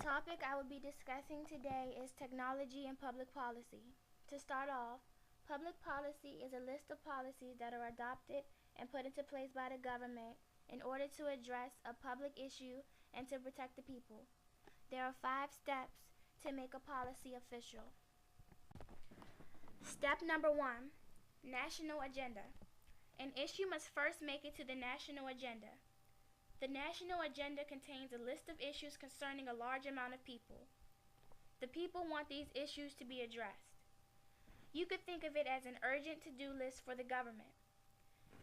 topic I will be discussing today is technology and public policy. To start off, public policy is a list of policies that are adopted and put into place by the government in order to address a public issue and to protect the people. There are 5 steps to make a policy official. Step number 1, national agenda. An issue must first make it to the national agenda. The national agenda contains a list of issues concerning a large amount of people. The people want these issues to be addressed. You could think of it as an urgent to-do list for the government.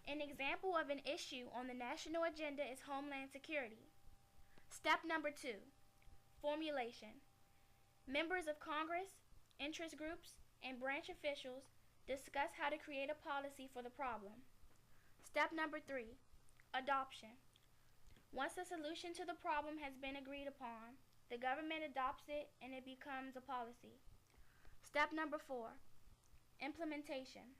An example of an issue on the national agenda is Homeland Security. Step number 2, formulation. Members of Congress, interest groups, and branch officials discuss how to create a policy for the problem. Step number 3, adoption. Once a solution to the problem has been agreed upon, the government adopts it and it becomes a policy. Step number 4, implementation.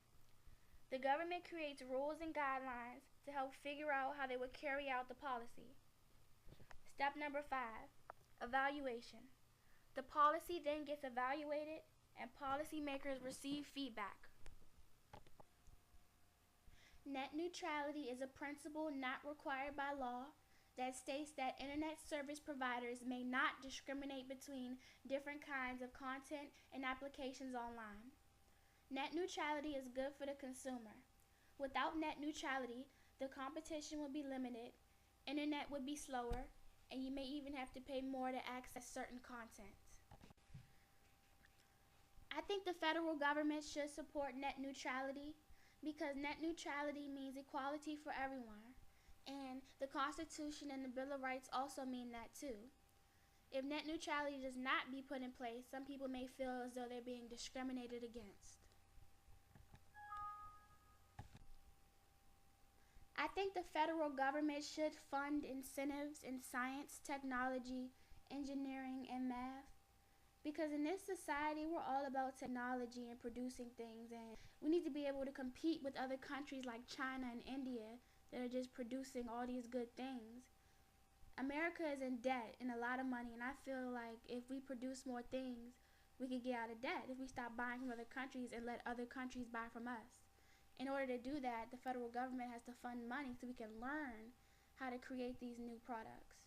The government creates rules and guidelines to help figure out how they would carry out the policy. Step number 5, evaluation. The policy then gets evaluated and policymakers receive feedback. Net neutrality is a principle not required by law that states that internet service providers may not discriminate between different kinds of content and applications online. Net neutrality is good for the consumer. Without net neutrality, the competition would be limited, internet would be slower, and you may even have to pay more to access certain content. I think the federal government should support net neutrality because net neutrality means equality for everyone. And the Constitution and the Bill of Rights also mean that too. If net neutrality does not be put in place, some people may feel as though they're being discriminated against. I think the federal government should fund incentives in science, technology, engineering, and math. Because in this society, we're all about technology and producing things, and we need to be able to compete with other countries like China and India that are just producing all these good things. America is in debt and a lot of money, and I feel like if we produce more things, we could get out of debt if we stop buying from other countries and let other countries buy from us. In order to do that, the federal government has to fund money so we can learn how to create these new products.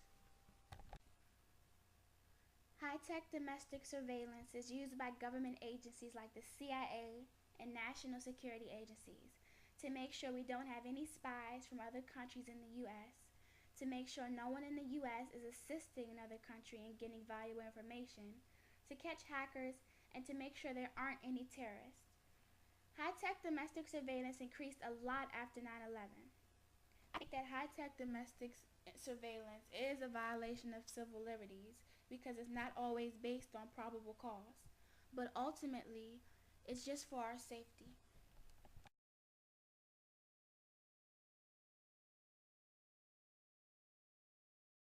High-tech domestic surveillance is used by government agencies like the CIA and national security agencies to make sure we don't have any spies from other countries in the U.S., to make sure no one in the U.S. is assisting another country in getting valuable information, to catch hackers, and to make sure there aren't any terrorists. High-tech domestic surveillance increased a lot after 9/11. I think that high-tech domestic surveillance is a violation of civil liberties because it's not always based on probable cause, but ultimately, it's just for our safety.